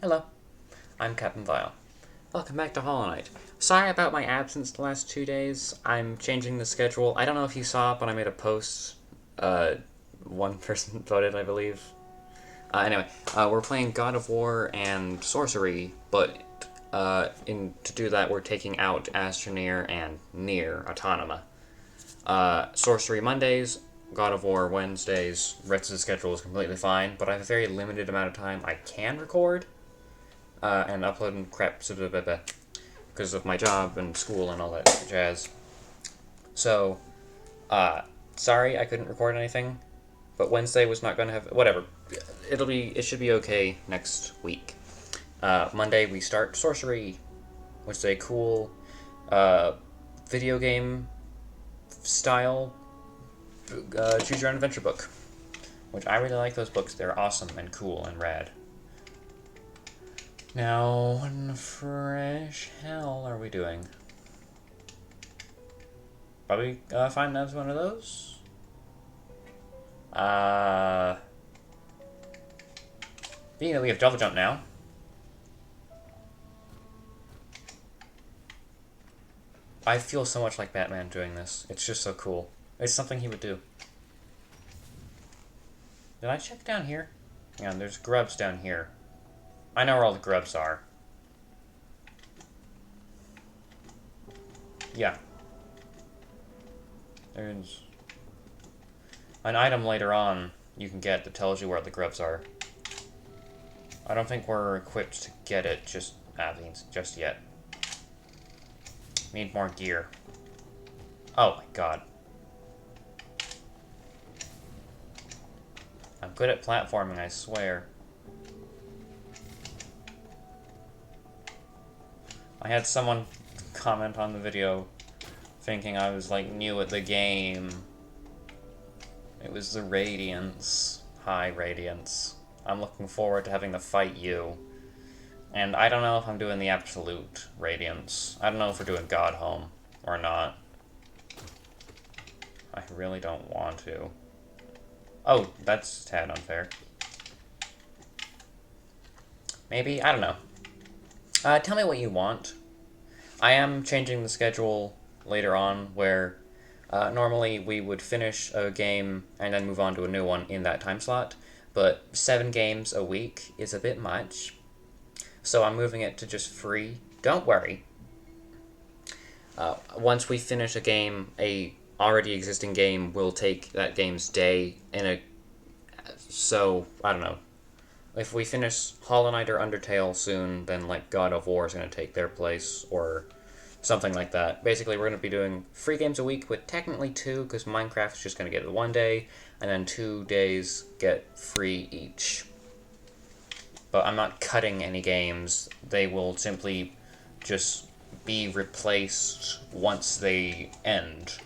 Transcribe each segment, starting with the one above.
Hello, I'm Captain Vile. Welcome back to Hollow Knight. Sorry about my absence the last 2 days. I'm changing the schedule. I don't know if you saw it, but I made a post. One person voted, I believe. Anyway, we're playing God of War and Sorcery, but to do that, we're taking out Astroneer and Nier Autonoma. Sorcery Mondays, God of War Wednesdays. Rest of the schedule is completely fine, but I have a very limited amount of time I can record and upload and crap because of my job and school and all that jazz. So, sorry I couldn't record anything, but Wednesday was not going to have whatever. It should be okay next week. Monday we start Sorcery, which is a cool video game style choose your own adventure book, which I really like those books. They're awesome and cool and rad. Now, what in the fresh hell are we doing? Probably find that's one of those. Being that we have double jump now. I feel so much like Batman doing this. It's just so cool. It's something he would do. Did I check down here? Yeah, there's grubs down here. I know where all the grubs are. Yeah. There's an item later on you can get that tells you where the grubs are. I don't think we're equipped to get it just yet. Need more gear. Oh my god. I'm good at platforming, I swear. I had someone comment on the video thinking I was like new at the game. It was the Radiance. Hi, Radiance. I'm looking forward to having to fight you. And I don't know if I'm doing the absolute Radiance. I don't know if we're doing Godhome or not. I really don't want to. Oh, that's a tad unfair. Maybe? I don't know. Tell me what you want. I am changing the schedule later on where normally we would finish a game and then move on to a new one in that time slot, but 7 games a week is a bit much. So I'm moving it to just free. Don't worry. Once we finish a game, a already existing game will take that game's day in a... So, I don't know. If we finish Hollow Knight or Undertale soon, then like God of War is going to take their place, or something like that. Basically, we're going to be doing 3 games a week, with technically 2, because Minecraft is just going to get it 1 day, and then 2 days get free each. But I'm not cutting any games. They will simply just be replaced once they end.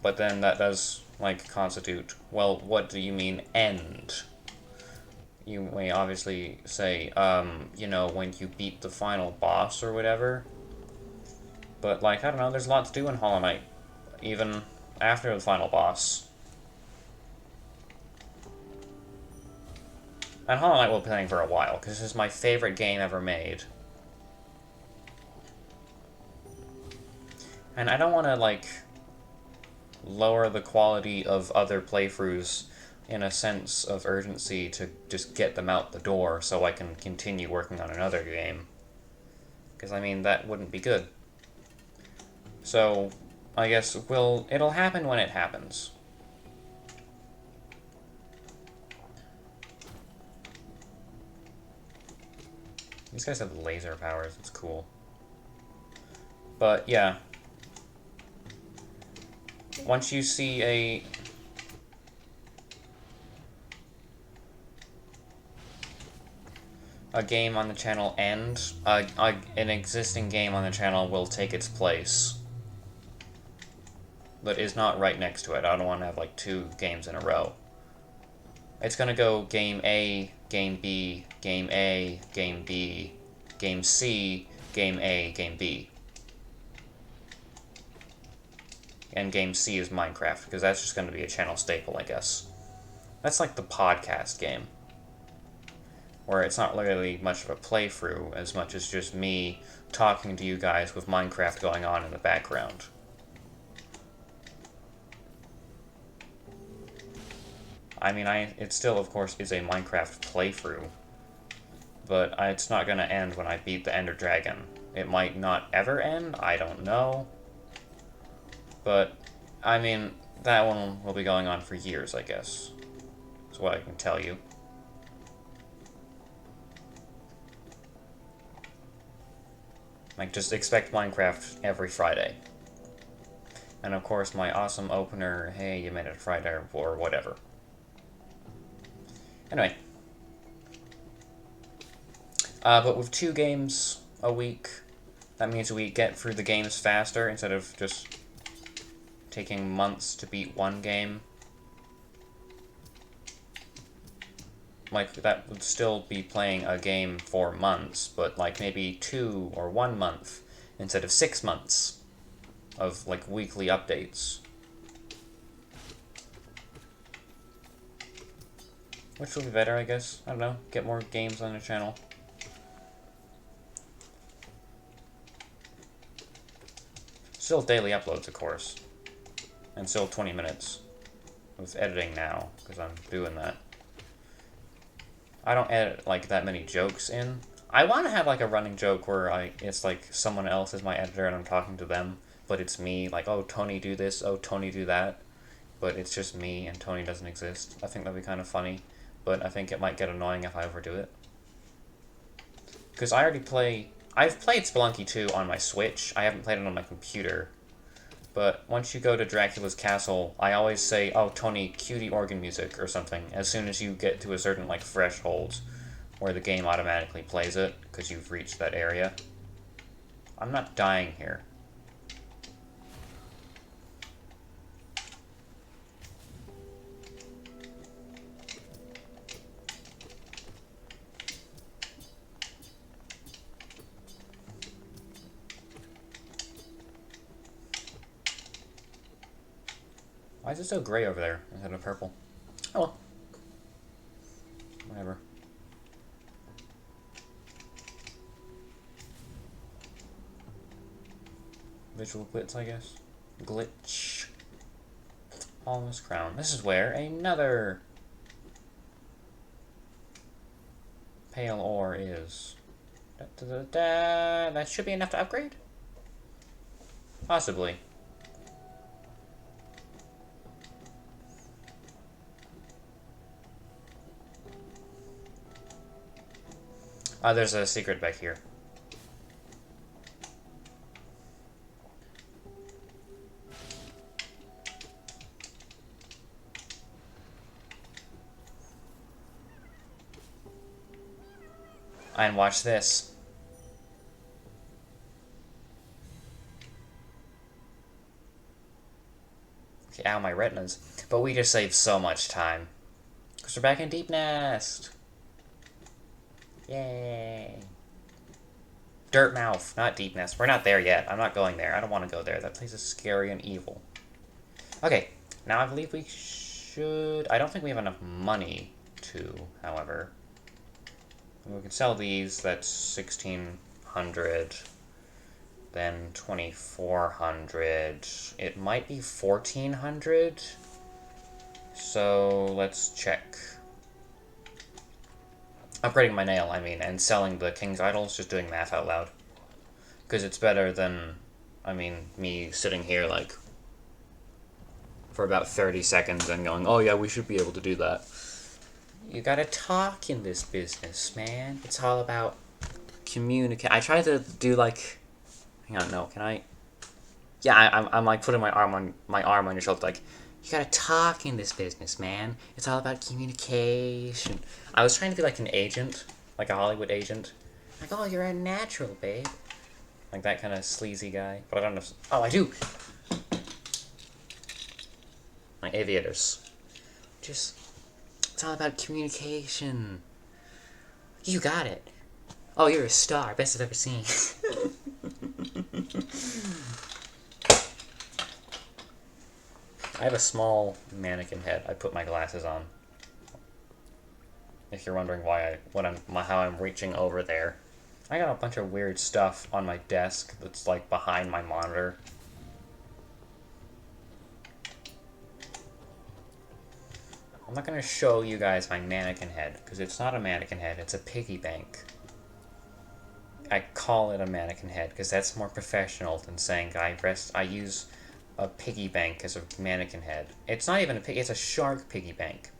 But then that does, like, constitute, well, what do you mean end? You may obviously say, you know, when you beat the final boss or whatever. But, like, I don't know, there's a lot to do in Hollow Knight, even after the final boss. And Hollow Knight will be playing for a while, because this is my favorite game ever made. And I don't want to, like, lower the quality of other playthroughs in a sense of urgency to just get them out the door so I can continue working on another game. Because, I mean, that wouldn't be good. So, I guess it'll happen when it happens. These guys have laser powers, it's cool. But, yeah. Once you see a game on the channel end, an existing game on the channel will take its place. But is not right next to it. I don't want to have, like, 2 games in a row. It's gonna go game A, game B, game A, game B, game C, game A, game B. And game C is Minecraft, because that's just going to be a channel staple, I guess. That's like the podcast game. where it's not really much of a playthrough as much as just me talking to you guys with Minecraft going on in the background. I mean, it still, of course, is a Minecraft playthrough, but it's not gonna end when I beat the Ender Dragon. It might not ever end, I don't know. But, I mean, that one will be going on for years, I guess. That's what I can tell you. Like, just expect Minecraft every Friday. And of course, my awesome opener, hey, you made it Friday, or whatever. Anyway. But with 2 games a week, that means we get through the games faster instead of just taking months to beat one game. Like, that would still be playing a game for months, but like maybe 2 or 1 month instead of 6 months of like weekly updates. Which will be better, I guess. I don't know. Get more games on the channel. Still daily uploads, of course. And still 20 minutes. With editing now, because I'm doing that. I don't edit, like, that many jokes in. I want to have, like, a running joke where it's, like, someone else is my editor and I'm talking to them. But it's me, like, oh, Tony do this, oh, Tony do that. But it's just me and Tony doesn't exist. I think that'd be kind of funny. But I think it might get annoying if I overdo it. Because I've played Spelunky 2 on my Switch. I haven't played it on my computer. But once you go to Dracula's castle, I always say, oh, Tony, cue the organ music or something, as soon as you get to a certain, like, threshold where the game automatically plays it, because you've reached that area. I'm not dying here. Why is it so gray over there instead of purple? Oh well. Whatever. Visual glitch, I guess. Glitch. Almost crown. This is where another pale ore is. Da, da, da, da. That should be enough to upgrade? Possibly. There's a secret back here. And watch this. Okay, ow, my retinas. But we just saved so much time. Because we're back in Deep Nest. Yay. Dirt Mouth, not Deep Nest. We're not there yet. I'm not going there. I don't want to go there. That place is scary and evil. Okay, now I believe we should... I don't think we have enough money to, however. We can sell these. That's 1,600. Then 2,400. It might be 1,400. So let's check. Upgrading my nail, I mean, and selling the King's Idols, just doing math out loud. Because it's better than, I mean, me sitting here, like, for about 30 seconds and going, oh yeah, we should be able to do that. You gotta talk in this business, man. It's all about communicate. I tried to do, like, hang on, no, can I? Yeah, I'm like, putting my arm on your shoulder, like, you gotta talk in this business, man. It's all about communication. I was trying to be like an agent, like a Hollywood agent. Like, oh, you're a natural, babe. Like that kind of sleazy guy. But I don't know. Oh, I do! My aviators. It's all about communication. You got it. Oh, you're a star. Best I've ever seen. I have a small mannequin head. I put my glasses on. If you're wondering how I'm reaching over there. I got a bunch of weird stuff on my desk that's like behind my monitor. I'm not going to show you guys my mannequin head, because it's not a mannequin head, it's a piggy bank. I call it a mannequin head, because that's more professional than saying I use a piggy bank as a mannequin head. It's not even a pig, it's a shark piggy bank.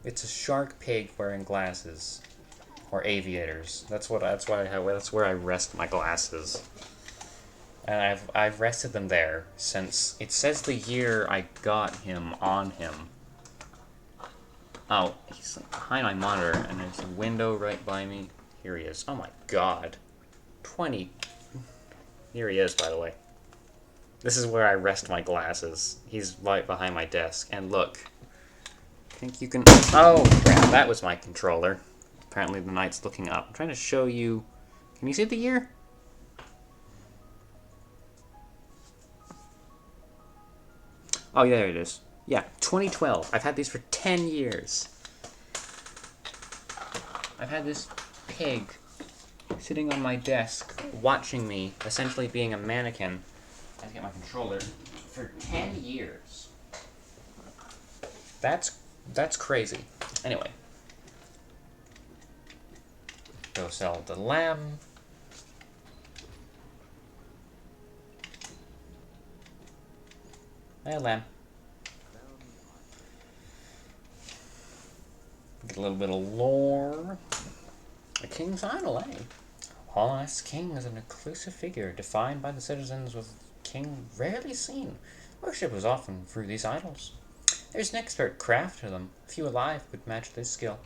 It's a shark pig wearing glasses. Or aviators. That's where I rest my glasses. And I've rested them there since it says the year I got him on him. Oh, he's behind my monitor, and there's a window right by me. Here he is. Oh my god. 20. Here he is, by the way. This is where I rest my glasses. He's right behind my desk. And look. I think you can... Oh, crap. That was my controller. Apparently the night's looking up. I'm trying to show you... Can you see the year? Oh, yeah, there it is. Yeah, 2012. I've had these for 10 years. I've had this pig sitting on my desk, watching me, essentially being a mannequin. I have to get my controller. For 10 years. That's crazy. Anyway. Go sell the lamb. Hey, lamb. Get a little bit of lore. A king's idol, eh? Holland's king is an inclusive figure defined by the citizens with king rarely seen. Worship was often through these idols. There's an expert craft to them. Few alive could match this skill.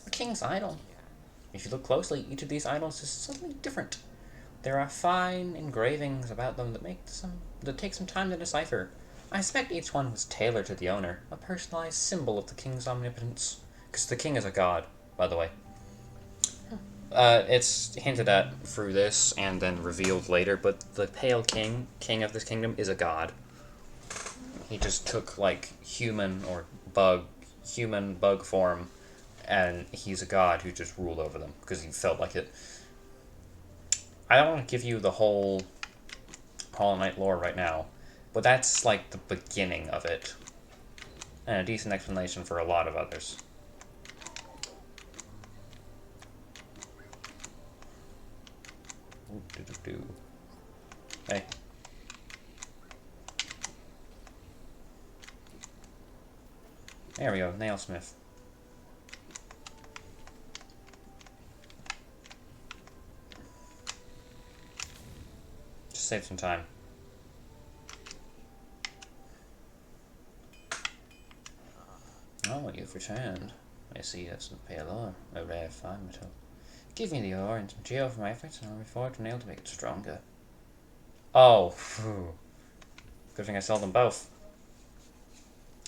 A king's idol. If you look closely, each of these idols is something different. There are fine engravings about them that take some time to decipher. I suspect each one was tailored to the owner, a personalized symbol of the king's omnipotence. Because the king is a god, by the way. It's hinted at through this and then revealed later, but the Pale King, king of this kingdom, is a god. He just took, like, human bug form, and he's a god who just ruled over them, because he felt like it. I don't want to give you the whole Hollow Knight lore right now, but that's, like, the beginning of it. And a decent explanation for a lot of others. Hey. There we go, Nailsmith. Just save some time. Oh, you've returned. I see you have some pale ore, a rare fine metal. Give me the ore and some geo for my efforts, and I'll reforge an nail to make it stronger. Oh, phew. Good thing I sold them both.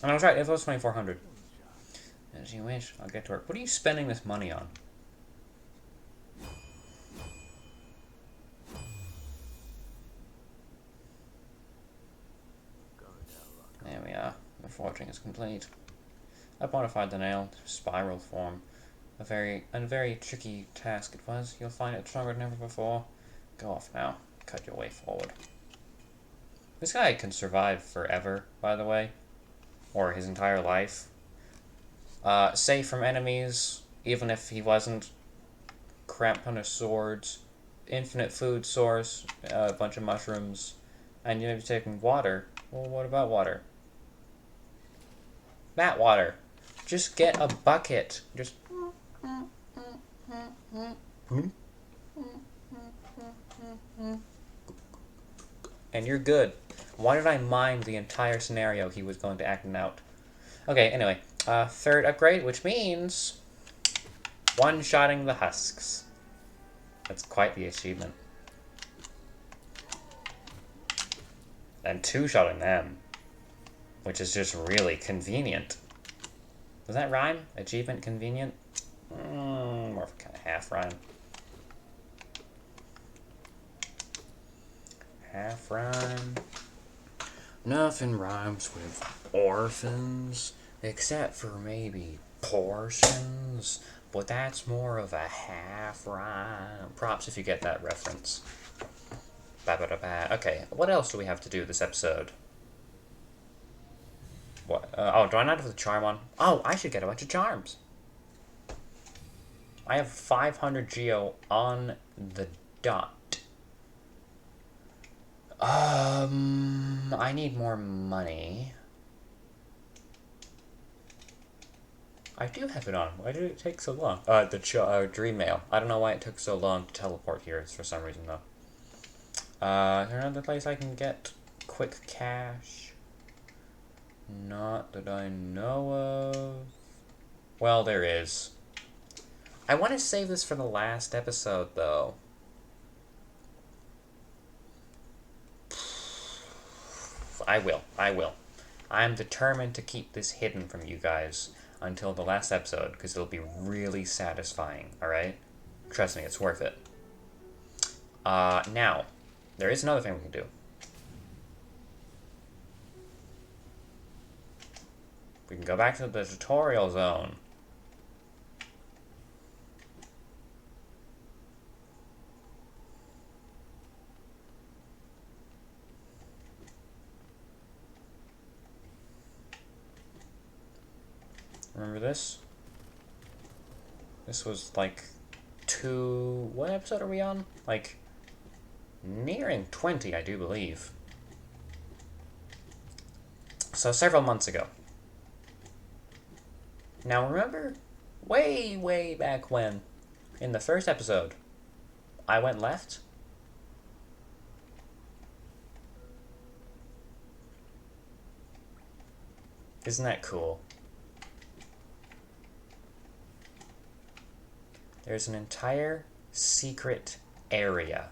And I was right, it was 2,400. As you wish, I'll get to work. What are you spending this money on? There we are. The forging is complete. I modified the nail to spiral form. A very tricky task it was. You'll find it stronger than ever before. Go off now. Cut your way forward. This guy can survive forever, by the way. Or his entire life. Safe from enemies, even if he wasn't. Cramped on his swords. Infinite food source. A bunch of mushrooms. And you're taking water. Well, what about water? That water. Just get a bucket. Just... And you're good. Why did I mine the entire scenario he was going to act out? Okay, anyway. Third upgrade, which means... one-shotting the husks. That's quite the achievement. And two-shotting them. Which is just really convenient. Does that rhyme? Achievement convenient? More of a kind of half rhyme. Half rhyme. Nothing rhymes with orphans, except for maybe portions, but that's more of a half rhyme. Props if you get that reference. Ba-ba-da-ba. Okay, what else do we have to do this episode? What? Oh, do I not have the charm on? Oh, I should get a bunch of charms. I have 500 geo on the dot. I need more money. I do have it on. Why did it take so long? The dream mail. I don't know why it took so long to teleport here for some reason, though. Is there another place I can get quick cash? Not that I know of. Well, there is. I want to save this for the last episode, though. I will. I'm determined to keep this hidden from you guys until the last episode, because it'll be really satisfying, alright? Trust me, it's worth it. Now, there is another thing we can do. We can go back to the tutorial zone. Remember this? This was like what episode are we on? Like, nearing 20, I do believe. So, several months ago. Now, remember, way back when, in the first episode, I went left? Isn't that cool? There's an entire secret area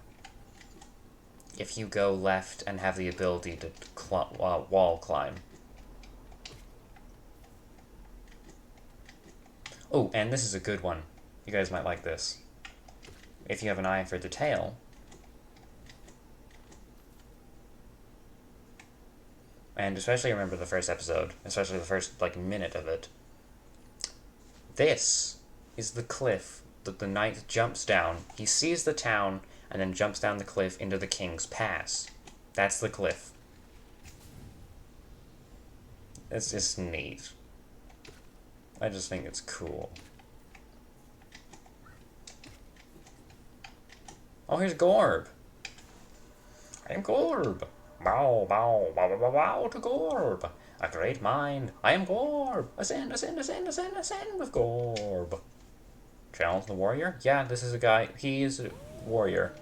if you go left and have the ability to wall climb. Oh, and this is a good one. You guys might like this. If you have an eye for detail. And especially remember the first episode, especially the first, minute of it. This is the cliff that the knight jumps down. He sees the town, and then jumps down the cliff into the King's Pass. That's the cliff. It's just neat. I just think it's cool. Oh, here's GORB. I am GORB. Bow, bow, bow, bow, bow, bow to GORB. A great mind. I am GORB. Ascend, ascend, ascend, ascend, ascend with GORB. Challenge the warrior? Yeah, this is a guy. He is a warrior.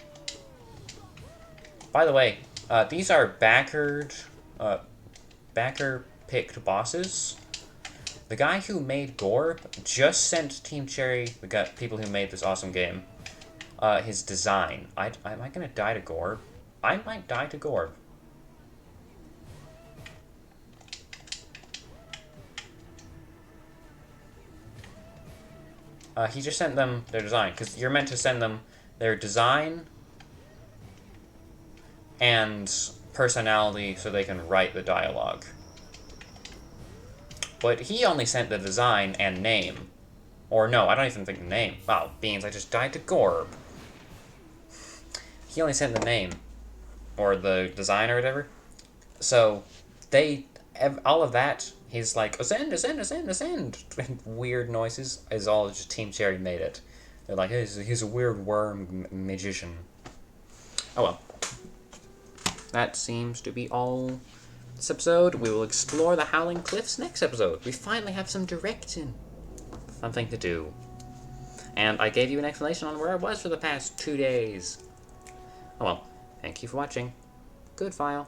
By the way, these are backer-picked bosses. The guy who made GORB just sent Team Cherry, the people who made this awesome game, his design. Am I gonna die to GORB? I might die to GORB. He just sent them their design, because you're meant to send them their design and personality so they can write the dialogue. But he only sent the design and name. Or no, I don't even think the name. Wow, beans, I just died to GORB. He only sent the name. Or the design or whatever. So, all of that, he's like, ascend, ascend, ascend, ascend. Weird noises is all just Team Cherry made it. They're like, hey, he's a weird worm magician. Oh well. That seems to be all this episode. We will explore the Howling Cliffs next episode. We finally have some direction. Something to do. And I gave you an explanation on where I was for the past 2 days. Oh well. Thank you for watching. Good file.